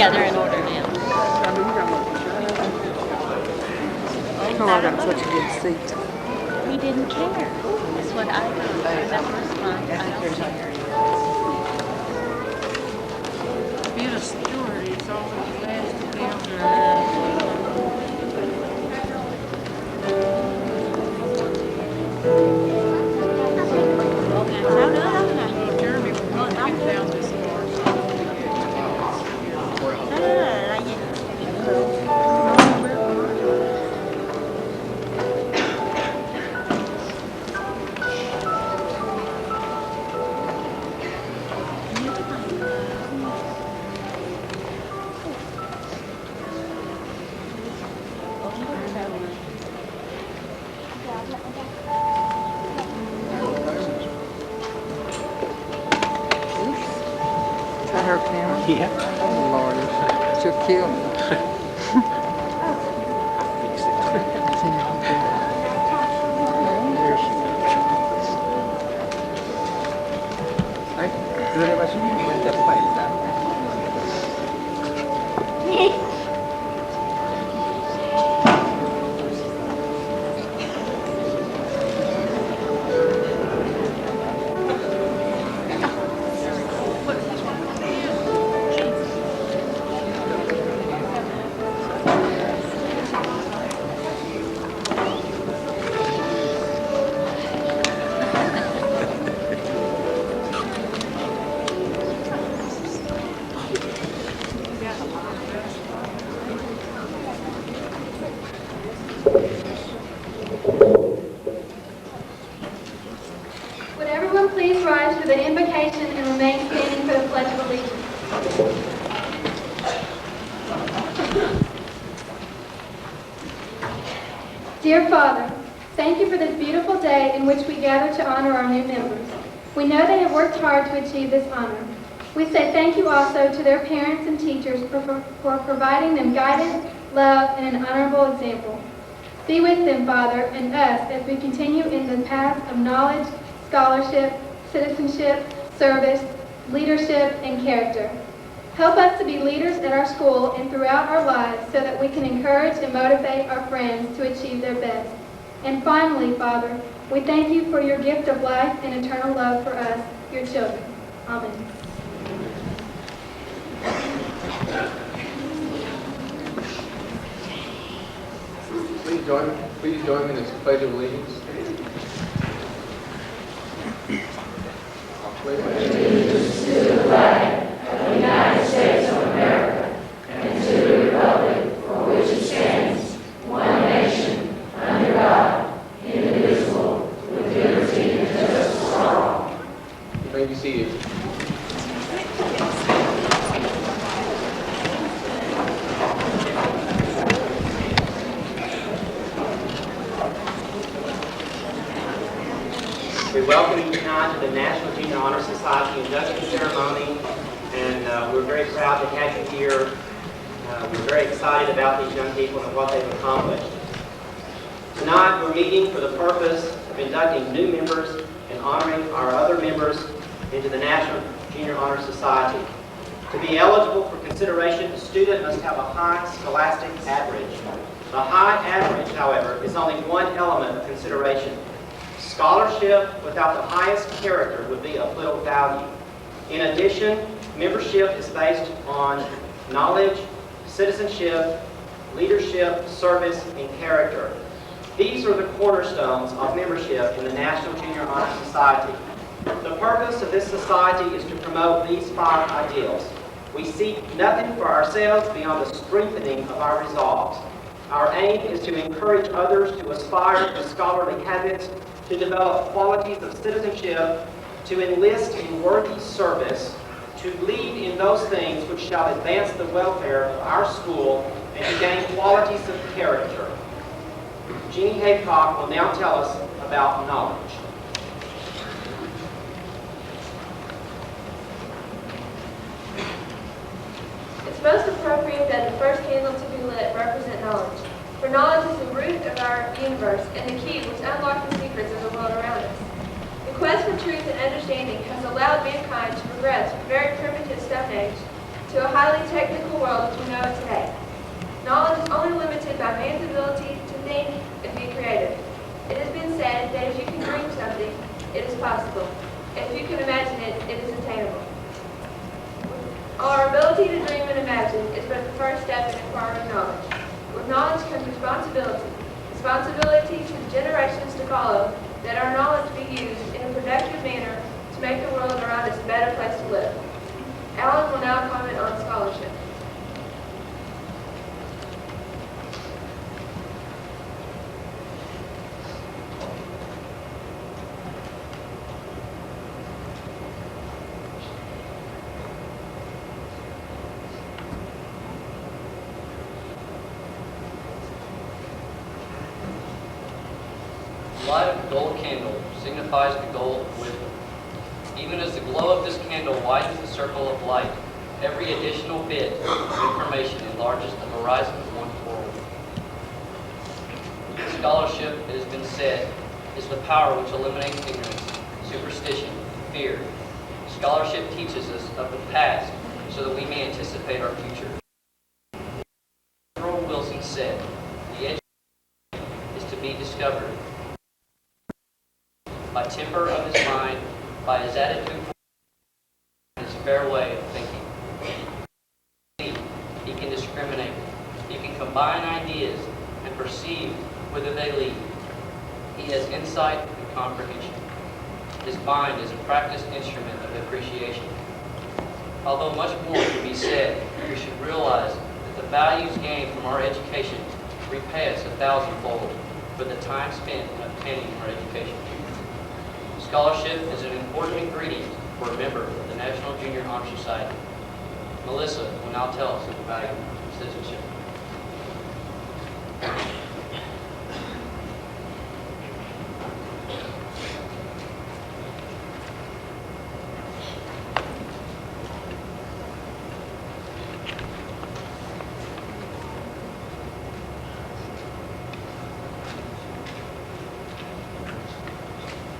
Yeah, they're in order now. Oh, I got such a good seat. He didn't care. That's what I heard. That was fine. I don't care. Being a steward is always last to be on Jeremy will not get down this far, so Is that her camera? Yeah. Oh, Lord. She'll kill me. Doveva subito paesare. Would everyone please rise for the invocation and remain standing for the Pledge of Allegiance? Dear Father, thank you for this beautiful day in which we gather to honor our new members. We know they have worked hard to achieve this honor. We say thank you also to their parents and teachers for providing them guidance, love, and an honorable example. Be with them, Father, and us as we continue in the path of knowledge, scholarship, citizenship, service, leadership, and character. Help us to be leaders at our school and throughout our lives so that we can encourage and motivate our friends to achieve their best. And finally, Father, we thank you for your gift of life and eternal love for us, your children. Amen. Please join me in this Pledge of Allegiance. I'll pledge Allegiance to the flag of the United States of America and to the republic for which it stands, one nation, under God, indivisible, with liberty and justice for all. You may be seated. We welcome you tonight to the National Junior Honor Society induction ceremony, and we're very proud to have you here. We're very excited about these young people and what they've accomplished. Tonight we're meeting for the purpose of inducting new members and honoring our other members into the National Junior Honor Society. To be eligible for consideration, the student must have a high scholastic average. The high average, however, is only one element of consideration. Scholarship without the highest character would be of little value. In addition, membership is based on knowledge, citizenship, leadership, service, and character. These are the cornerstones of membership in the National Junior Honor Society. The purpose of this society is to promote these 5 ideals. We seek nothing for ourselves beyond the strengthening of our resolves. Our aim is to encourage others to aspire to scholarly habits, to develop qualities of citizenship, to enlist in worthy service, to lead in those things which shall advance the welfare of our school, and to gain qualities of character. Jeannie Haycock will now tell us about knowledge. It's most appropriate that the first candle to be lit represent knowledge. For knowledge is the root of our universe and the key which unlocks the secrets of the world around us. The quest for truth and understanding has allowed mankind to progress from very primitive Stone Age to a highly technical world as we know it today. Knowledge is only limited by man's ability to think and be creative. It has been said that if you can dream something, it is possible. And if you can imagine it, it is attainable. Our ability to dream and imagine is but the first step in acquiring knowledge. With knowledge comes responsibility. Responsibility to the generations to follow, that our knowledge be used in a productive manner to make the world around us a better place to live. Alan will now comment on scholarship. The light of the gold candle signifies the goal of wisdom. Even as the glow of this candle widens the circle of light, every additional bit of information enlarges the horizon of one's world. Scholarship, it has been said, is the power which eliminates ignorance, superstition, fear. Scholarship teaches us of the past so that we may anticipate our future. Earl Wilson said, "The edge is to be discovered by temper of his mind, by his attitude, his fair way of thinking. He can discriminate. He can combine ideas and perceive whither they lead. He has insight and comprehension. His mind is a practiced instrument of appreciation." Although much more can be said, we should realize that the values gained from our education repay us 1,000-fold for the time spent in obtaining our education. Scholarship is an important ingredient for a member of the National Junior Honor Society. Melissa will now tell us of the value of citizenship.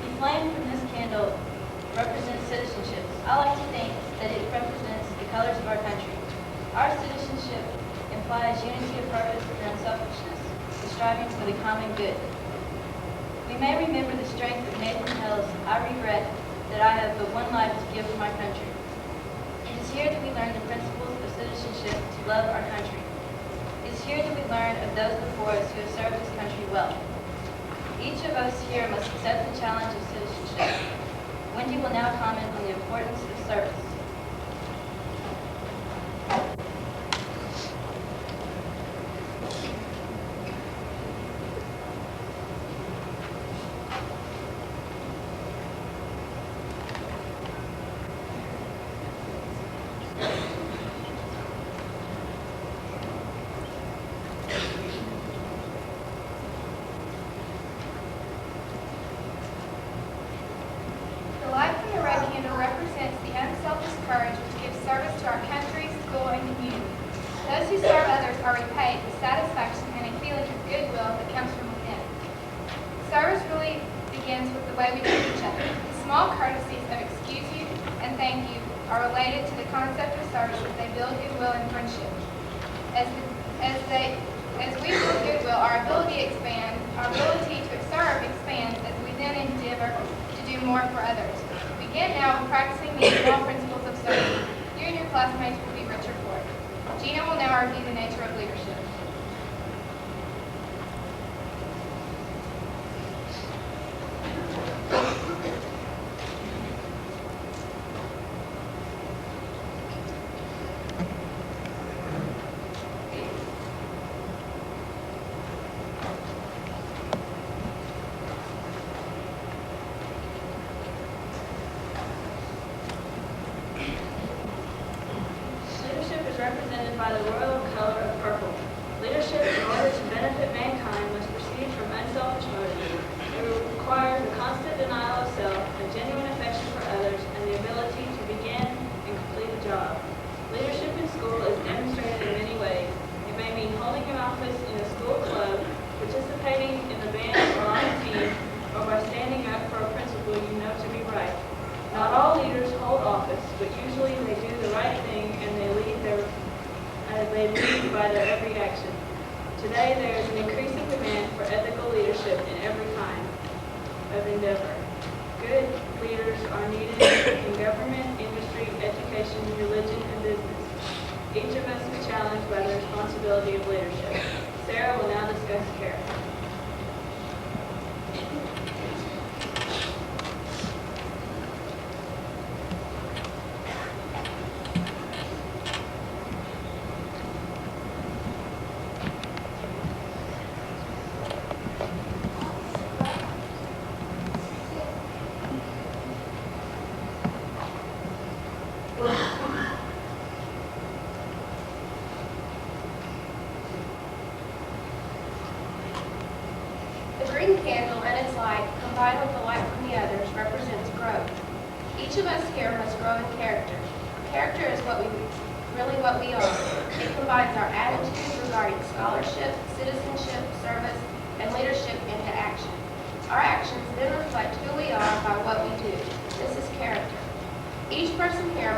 The flame from this candle represents citizenship. I like to think that it represents the colors of our country. Our citizenship implies unity of purpose and unselfishness, and striving for the common good. We may remember the strength of Nathan Hill's, "I regret that I have but one life to give to my country." It is here that we learn the principles of citizenship to love our country. It is here that we learn of those before us who have served this country well. Each of us here must accept the challenge of citizenship. Wendy will now comment on the importance of service. The light from the red candle represents the unselfish courage which gives service to our country, school, and community. Those who serve others are repaid with satisfaction and a feeling of goodwill that comes from within. Service really begins with the way we treat each other. The small courtesies of excuse you and thank you are related to the concept of service as they build goodwill and friendship. As we build goodwill, our ability to serve expands as we then endeavor to do more for others. Begin now with practicing these small principles of service. You and your classmates will be richer for it. Gina will now review the nature of leadership. Leadership is represented by the royal color of purple. Leadership, in order to benefit mankind, must proceed from unselfish motives. It requires a constant denial of self, a genuine affection for others, and the ability to begin and complete a job. Leadership in school is demonstrated in many ways. It may mean holding an office in a school club, participating in the band or on a team, or by standing up for a principle you know to be right. Not all leaders hold office, but usually they do the right thing and they lead endeavor. Good leaders are needed in government, industry, education, religion, and business. Each of us is challenged by the responsibility of leadership. Sarah will now discuss character. The green candle and its light, combined with the light from the others, represents growth. Each of us here must grow in character. Character is really what we are. It combines our attitudes regarding scholarship, citizenship, service, and leadership into action. Our actions then reflect who we are by what we do. This is character. Each person here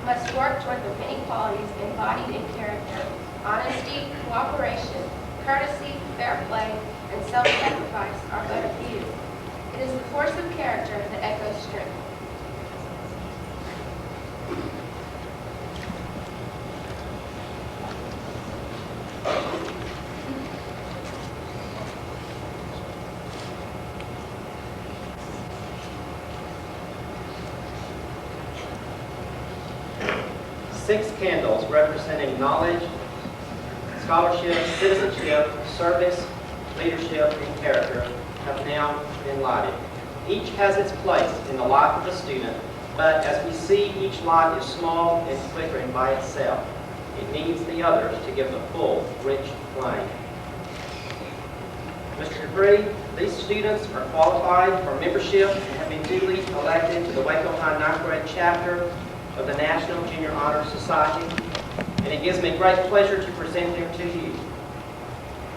must work toward the many qualities embodied in character: honesty, cooperation, courtesy, fair play, and self-sacrifice are but a few. It is the force of character that echoes strength. Six candles representing knowledge, scholarship, citizenship, service, leadership, and character have now been lighted. Each has its place in the life of the student, but as we see, each light is small and flickering by itself. It needs the others to give the full, rich flame. Mr. Dupree, these students are qualified for membership and have been duly elected to the Waco High 9th grade chapter of the National Junior Honor Society, and it gives me great pleasure to present them to you.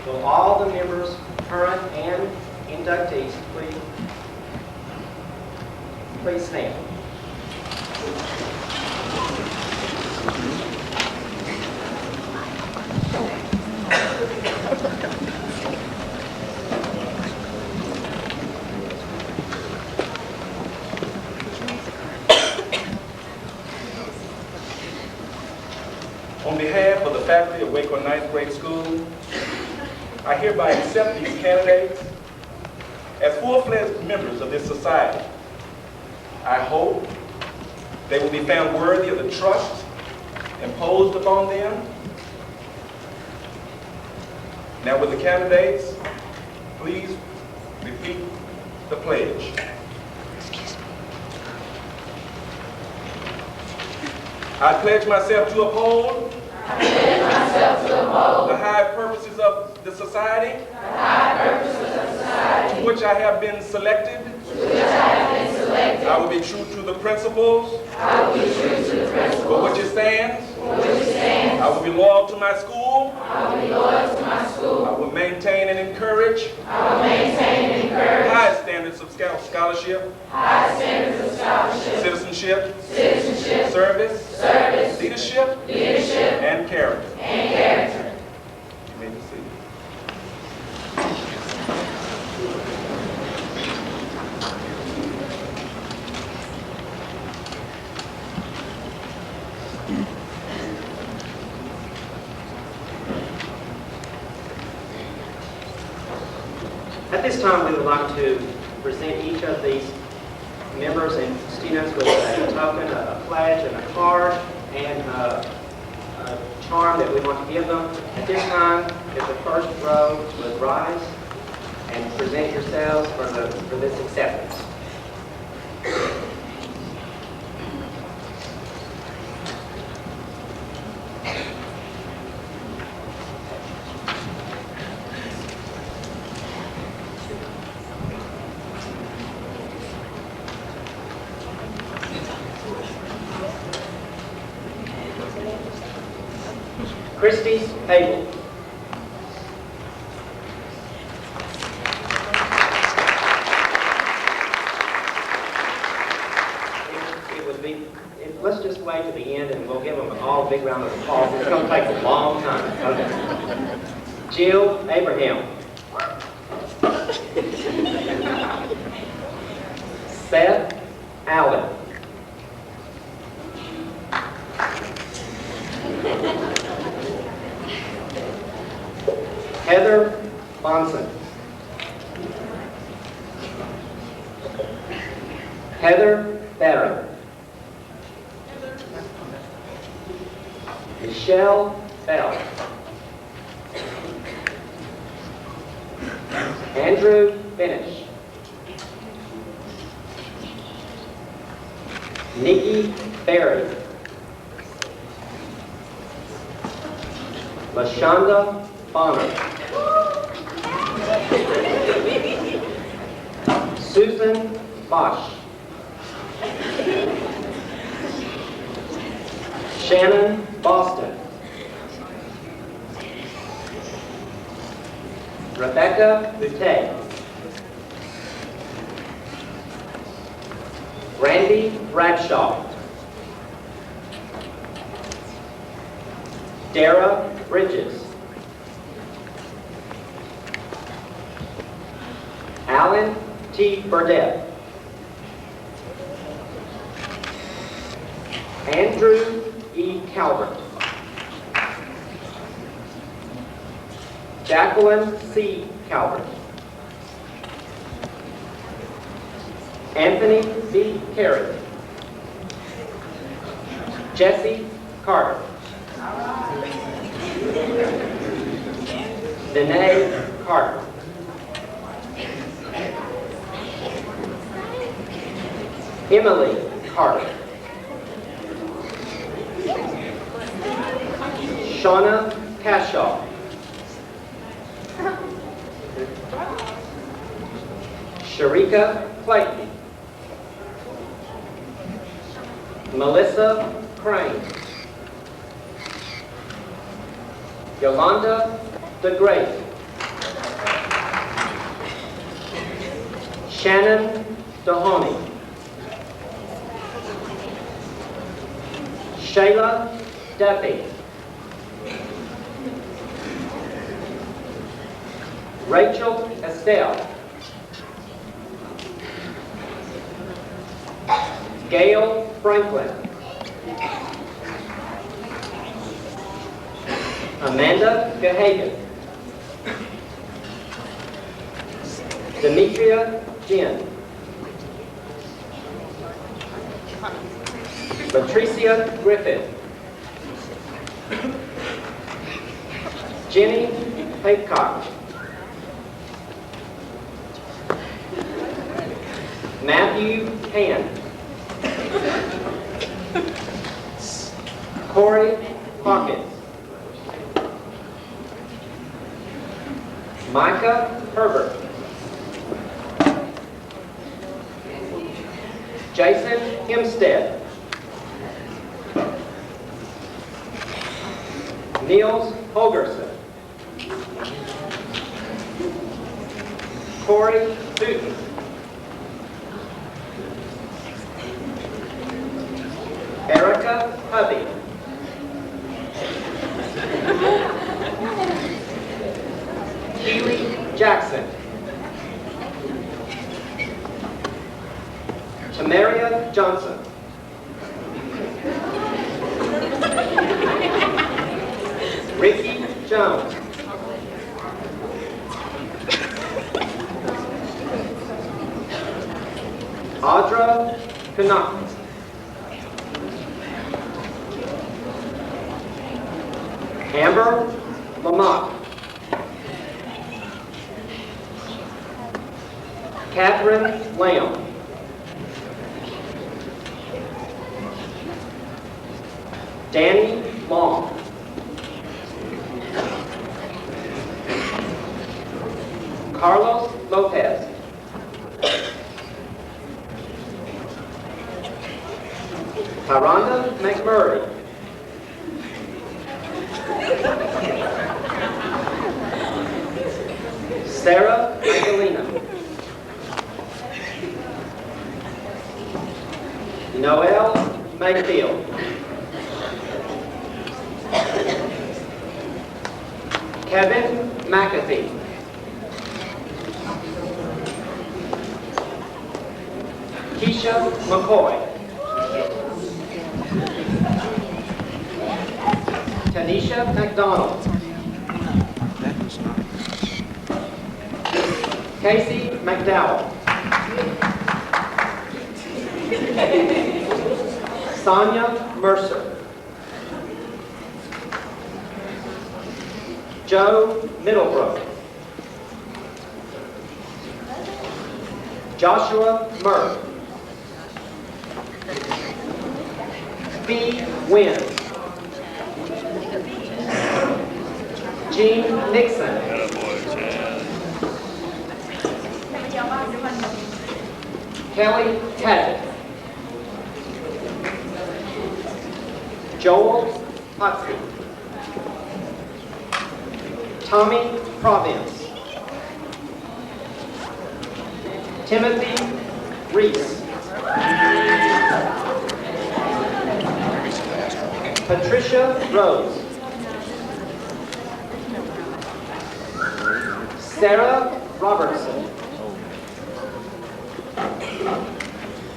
Will all the members, current and inductees, please stand. On behalf of the faculty of Waco 9th grade school, I hereby accept these candidates as full-fledged members of this society. I hope they will be found worthy of the trust imposed upon them. Now, with the candidates, please repeat the pledge. I pledge myself to uphold the high purposes of the society to which I have been selected. I will be true to the principles for which it stands. I will be loyal to my school. I will maintain and encourage high standards of scholarship, citizenship, service, leadership, and character. You may be seated. At this time, we would like to present each of these members and students with a token, a pledge, and a card, and a charm that we want to give them. At this time, if the first row would rise and present yourselves for this acceptance. Christy Abel. Let's just wait to the end and we'll give them all a big round of applause. It's going to take a long time. Okay. Jill Abraham. Seth Allen. Heather Bonson. Heather Barron. Michelle Bell. Andrew Finish. Nikki Berry. LaShonda Bonner. Susan Bosch. Shannon Boston. Rebecca Boutte. Randy Bradshaw. Dara Bridges. Alan T. Burdett. Andrew E. Calvert. Jacqueline C. Calvert. Anthony B. Carey. Jesse Carter. Danae Carter. Emily Carter. Shauna Cashaw. Sharika Clayton. Melissa Crane. Yolanda DeGreat. Shannon Dahoney. Shayla Duffy. Rachel Estelle. Gail Franklin. Amanda Gahagan. Demetria Jen. Patricia Griffith. Jenny Haycock. Matthew Hand. Corey Hawkins. Micah Herbert. Jason Hempstead. Niels Holgerson. Corey Hooten. Erica Hubby. Keely Jackson. Tamaria Johnson. Ricky Jones. Audra Canuck. Amber Lamont. Catherine Lamb. Danny Long. Carlos Lopez. Tyranda McMurray. Sarah Magdalena. Noel Mayfield. Kevin McAfee. Keisha McCoy. Tanisha McDonald. Casey McDowell. Sonia Mercer. Joe Middlebrook. Joshua Murray. B. Wynn. Gene Nixon. Kelly Taggett. Joel Hotsky. Tommy Province. Timothy Reese. Patricia Rose. Sarah Robertson.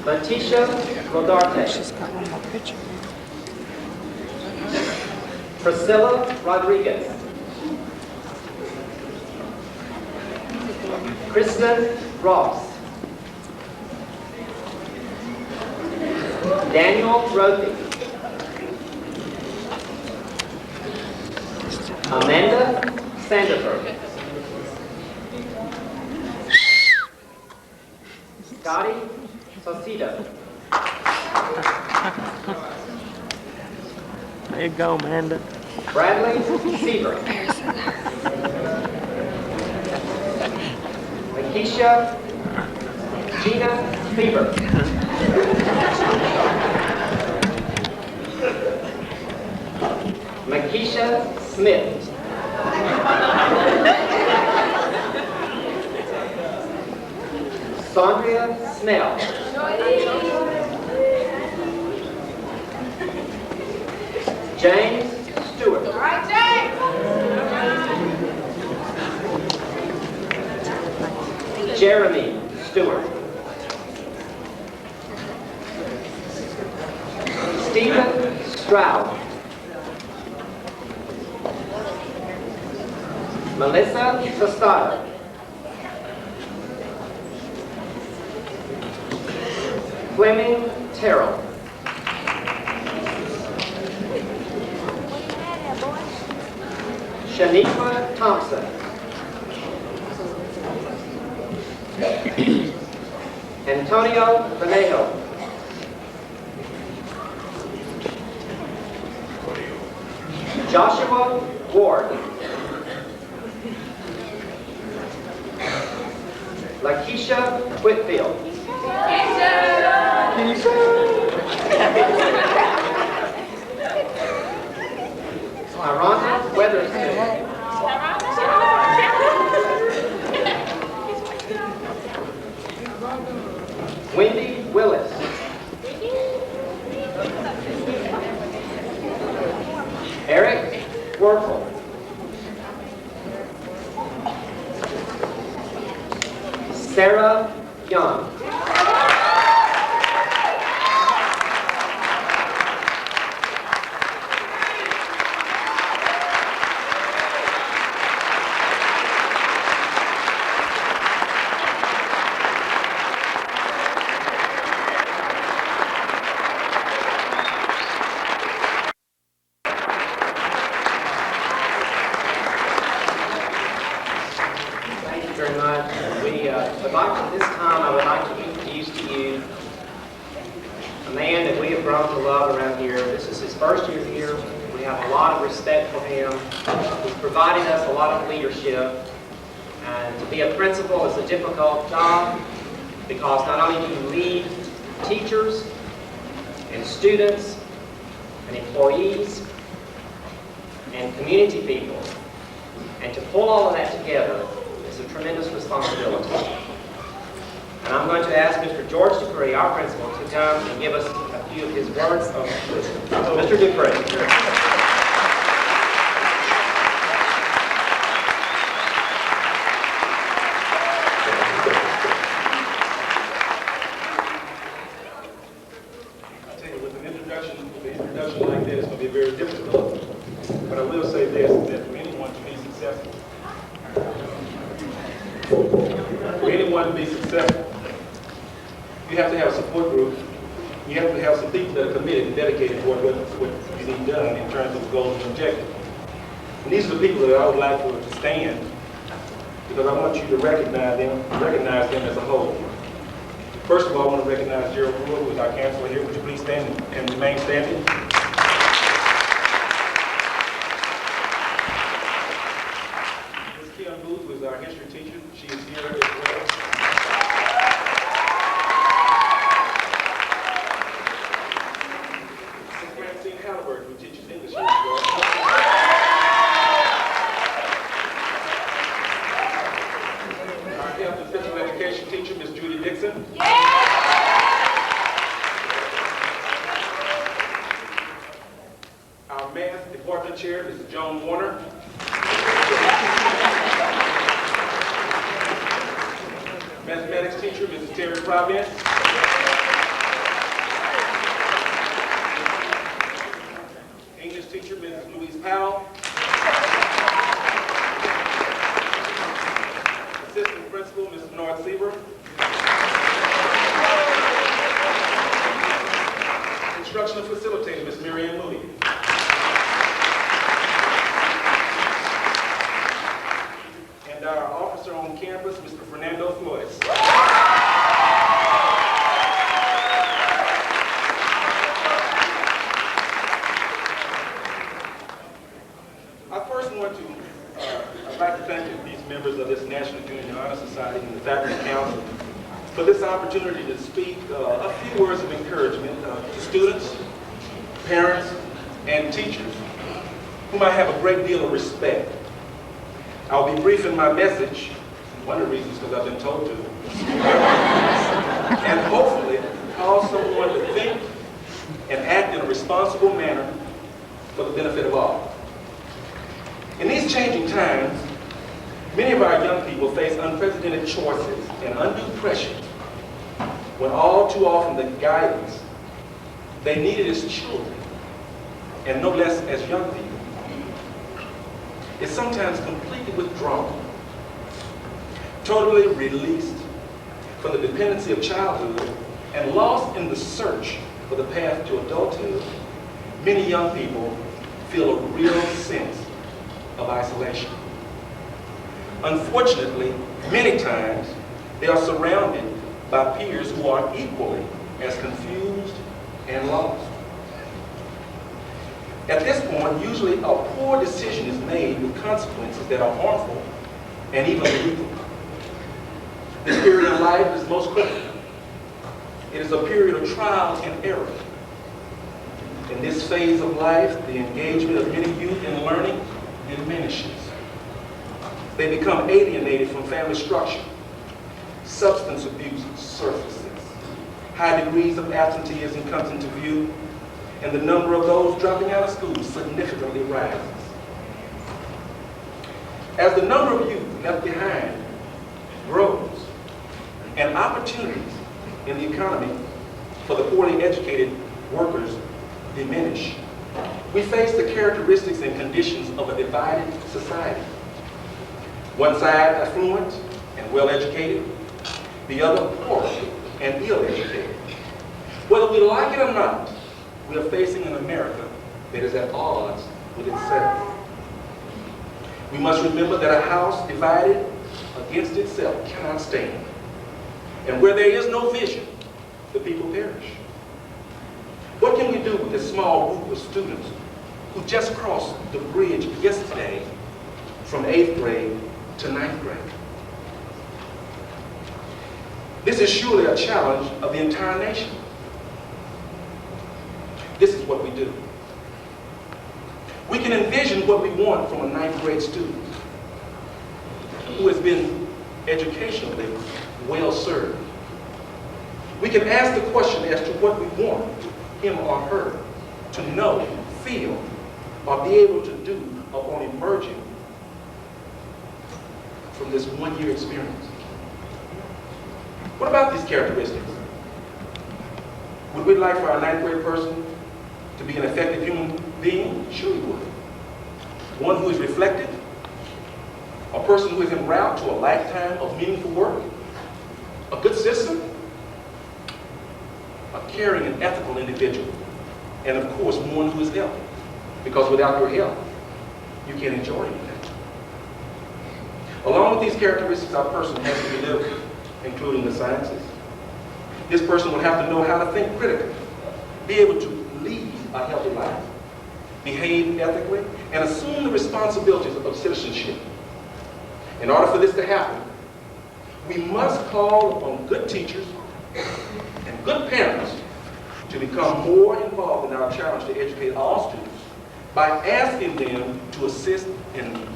Letitia Rodarte. She's got one more picture. Priscilla Rodriguez. Kristen Ross. Daniel Rothy. Amanda Sanderberg. Scotty Saucedo. There you go, Amanda. Bradley Seaver. Lakeisha Gina Fever. Makisha Smith. Sandria Snell. James Stewart. All right, James. Jeremy Stewart. Stephen Stroud. Melissa Tostado. Fleming Terrell. Shaniqua Thompson. Antonio Vallejo. Joshua Ward. Lakeisha Whitfield. Arana Weatherspoon. Wendy Willis. Eric Werfel. Sarah Young. Thank you very much. I would like to introduce to you a man that we have grown to love around here. This is his first year here. We have a lot of respect for him. He's provided us a lot of leadership. And to be a principal is a difficult job because not only do you lead teachers and students and employees and community people, and to pull all of that together is a tremendous responsibility. And I'm going to ask Mr. George Dupree, our principal, to come and give us a few of his words of wisdom. Mr. Dupree. you have to have a support group. You have to have some people that are committed and dedicated toward what you need done in terms of goals and objectives. And these are the people that I would like to stand, because I want you to recognize them as a whole. First of all, I want to recognize Gerald Brewer, who is our counselor here. Would you please stand and remain standing? Ms. Kim Booth, who is our history teacher. She is here as well. Ms. Francine Halliburton, who teaches English here as well. Our health and physical education teacher, Ms. Judy Dixon. Our math department chair, Mrs. Joan Warner. Mathematics teacher, Mrs. Terry Providence. English teacher, Mrs. Louise Powell. Assistant principal, Mrs. North Sieber. Instructional facilitator, Ms. Miriam Moody. And our officer on campus, Mr. Fernando Flores. I'd like to thank these members of this National Junior Honor Society and the Faculty Council for this opportunity to speak a few words of encouragement to students, parents, and teachers, whom I have a great deal of respect. I'll be brief in my message, one of the reasons because I've been told to, and hopefully cause someone to think and act in a responsible manner for the benefit of all. In these changing times, many of our young people face unprecedented choices and undue pressure when all too often the guidance they needed as children, and no less as young people, is sometimes completely withdrawn, totally released from the dependency of childhood and lost in the search for the path to adulthood. Many young people feel a real sense of isolation. Unfortunately, many times they are surrounded by peers who are equally as confused and lost. At this point, usually a poor decision is made with consequences that are harmful and even lethal. This period of life is most critical. It is a period of trial and error. In this phase of life, the engagement of many youth in learning diminishes. They become alienated from family structure. Substance abuse surfaces. High degrees of absenteeism comes into view, and the number of those dropping out of school significantly rises. As the number of youth left behind grows, and opportunities in the economy for the poorly educated workers diminish, we face the characteristics and conditions of a divided society. One side affluent and well-educated, the other poor and ill-educated. Whether we like it or not, we are facing an America that is at odds with itself. We must remember that a house divided against itself cannot stand. And where there is no vision, the people perish. What can we do with this small group of students who just crossed the bridge yesterday from 8th grade to 9th grade? This is surely a challenge of the entire nation. This is what we do. We can envision what we want from a 9th grade student who has been educationally well served. We can ask the question as to what we want him or her to know, feel, or be able to do upon emerging from this one-year experience. What about these characteristics? Would we like for our 9th grade person to be an effective human being? Sure we would. One who is reflective, a person who is en route to a lifetime of meaningful work, a good citizen, caring, and ethical individual. And of course, one who is healthy. Because without your health, you can't enjoy anything. Along with these characteristics, our person has to be literate, including the sciences. This person will have to know how to think critically, be able to lead a healthy life, behave ethically, and assume the responsibilities of citizenship. In order for this to happen, we must call upon good teachers and good parents to become more involved in our challenge to educate all students by asking them to assist in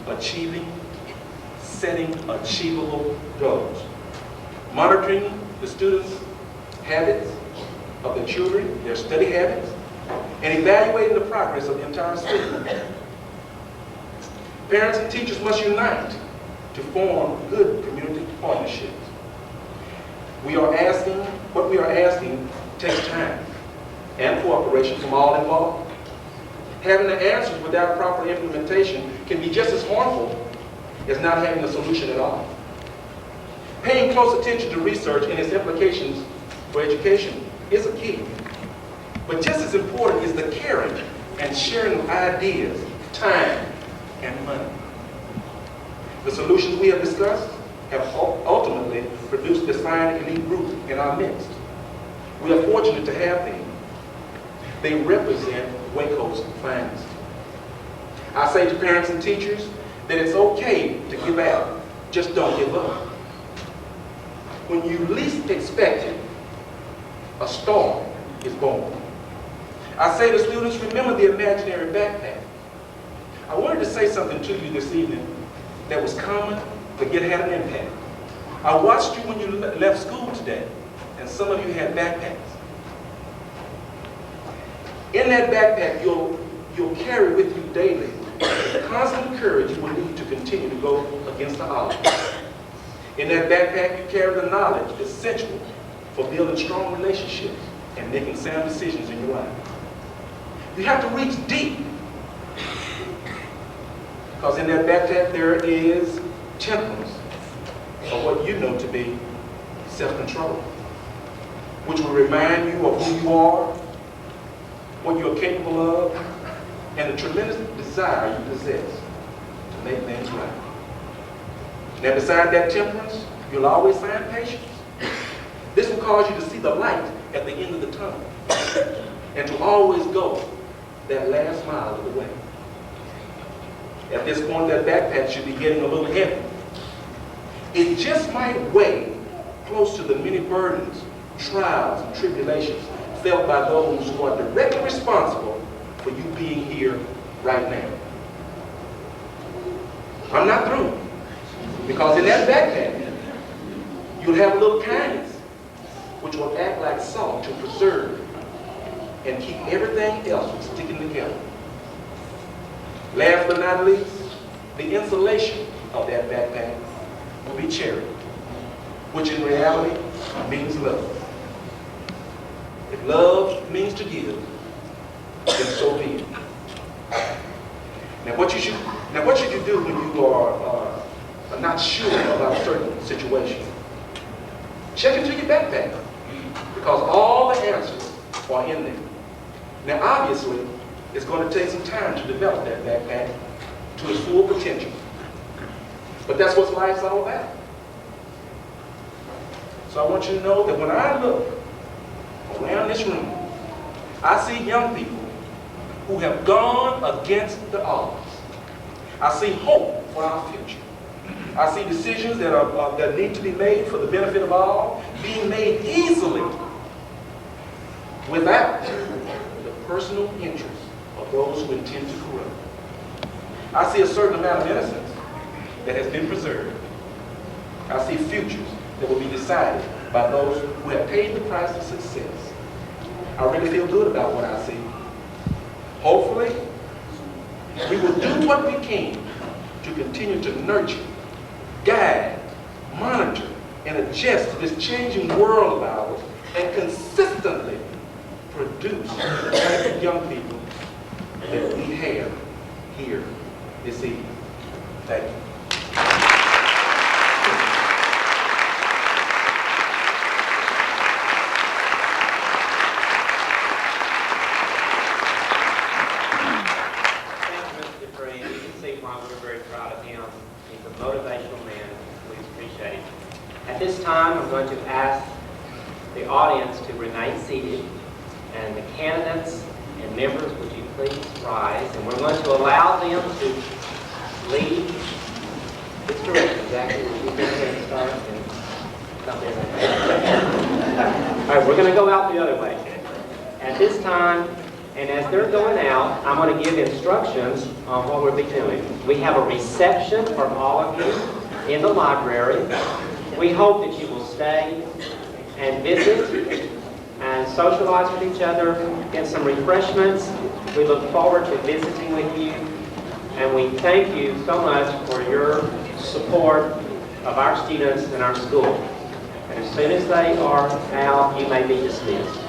setting achievable goals, monitoring the students' habits of their children, their study habits, and evaluating the progress of the entire school. Parents and teachers must unite to form good community partnerships. What we are asking takes time and cooperation from all involved. Having the answers without proper implementation can be just as harmful as not having a solution at all. Paying close attention to research and its implications for education is a key. But just as important is the caring and sharing of ideas, time, and money. The solutions we have discussed have ultimately produced this fine elite group in our midst. We are fortunate to have them. They represent Waco's finest. I say to parents and teachers that it's okay to give out, just don't give up. When you least expect it, a storm is born. I say to students, remember the imaginary backpack. I wanted to say something to you this evening that was common, but yet had an impact. I watched you when you left school today, and some of you had backpacks. In that backpack, you'll carry with you daily the constant courage you will need to continue to go against the odds. In that backpack, you carry the knowledge essential for building strong relationships and making sound decisions in your life. You have to reach deep, because in that backpack there is temperance, or what you know to be self-control, which will remind you of who you are, what you are capable of, and the tremendous desire you possess to make things right. Now, beside that temperance, you'll always find patience. This will cause you to see the light at the end of the tunnel and to always go that last mile of the way. At this point, that backpack should be getting a little heavy. It just might weigh close to the many burdens, trials, and tribulations felt by those who are directly responsible for you being here right now. I'm not through, because in that backpack, you'll have a little kindness, which will act like salt to preserve and keep everything else from sticking together. Last but not least, the insulation of that backpack will be charity, which in reality means love. If love means to give, then so be it. Now what should you do when you are not sure about a certain situation? Check into your backpack, because all the answers are in there. Now obviously, it's going to take some time to develop that backpack to its full potential. But that's what life's all about. So I want you to know that when I look around this room, I see young people who have gone against the odds. I see hope for our future. I see decisions that need to be made for the benefit of all being made easily without the personal interest of those who intend to corrupt. I see a certain amount of innocence that has been preserved. I see futures that will be decided by those who have paid the price of success. I really feel good about what I see. Hopefully, we will do what we can to continue to nurture, guide, monitor, and adjust to this changing world of ours, and consistently produce the kind of young people that we have here this evening. Thank you. audience to remain seated. And the candidates and members, would you please rise? And we're going to allow them to lead this direction. Exactly. Would you go ahead and start? And come there. All right, we're going to go out the other way. At this time, and as they're going out, I'm going to give instructions on what we'll be doing. We have a reception for all of you in the library. We hope that you will stay and visit and socialize with each other, get some refreshments. We look forward to visiting with you, and we thank you so much for your support of our students and our school. And as soon as they are out, you may be dismissed.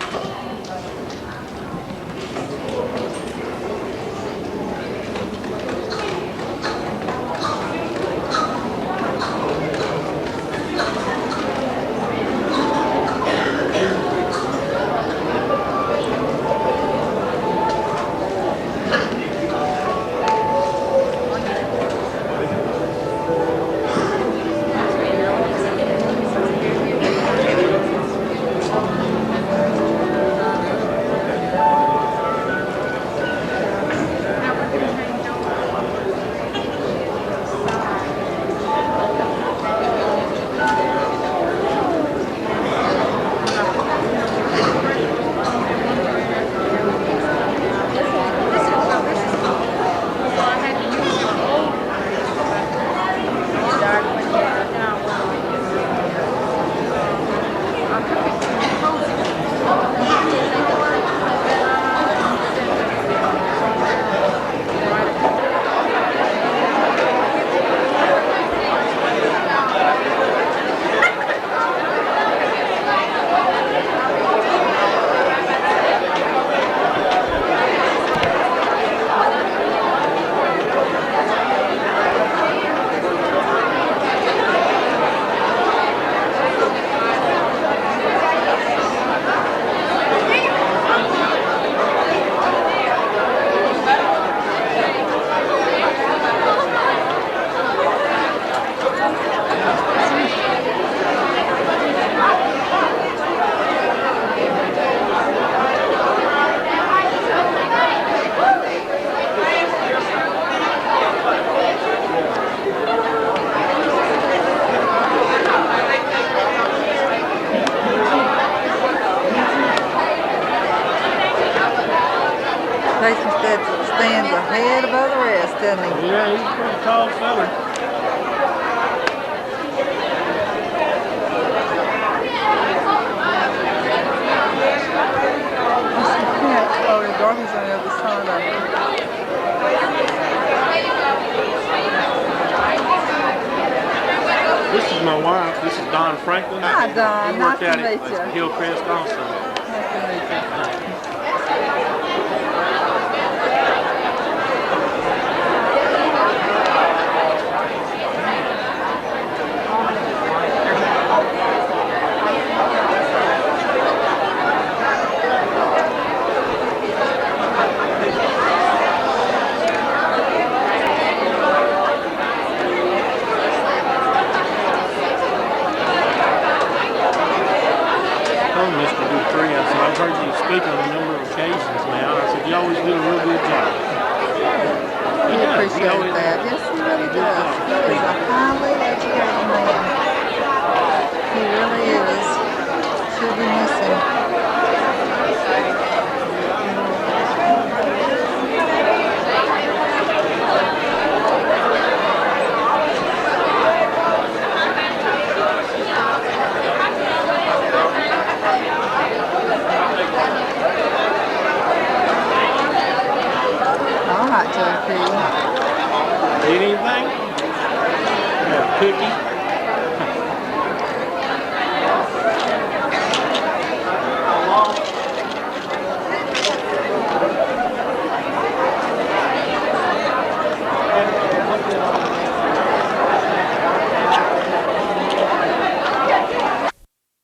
Stands ahead above the rest, doesn't he? Yeah, he's a pretty tall fella. Oh, the Dorothy's on the other side of it. This is my wife. This is Don Franklin. Hi, Don. We Nice worked to out meet at you. Hillcrest also. Nice to meet you. I've heard you speak on a number of occasions now. I said, you always do a real good job. We appreciate that. Yes, he really does. He is a highly educated man. He really is. Should be missing. Need anything? Yeah, cookie.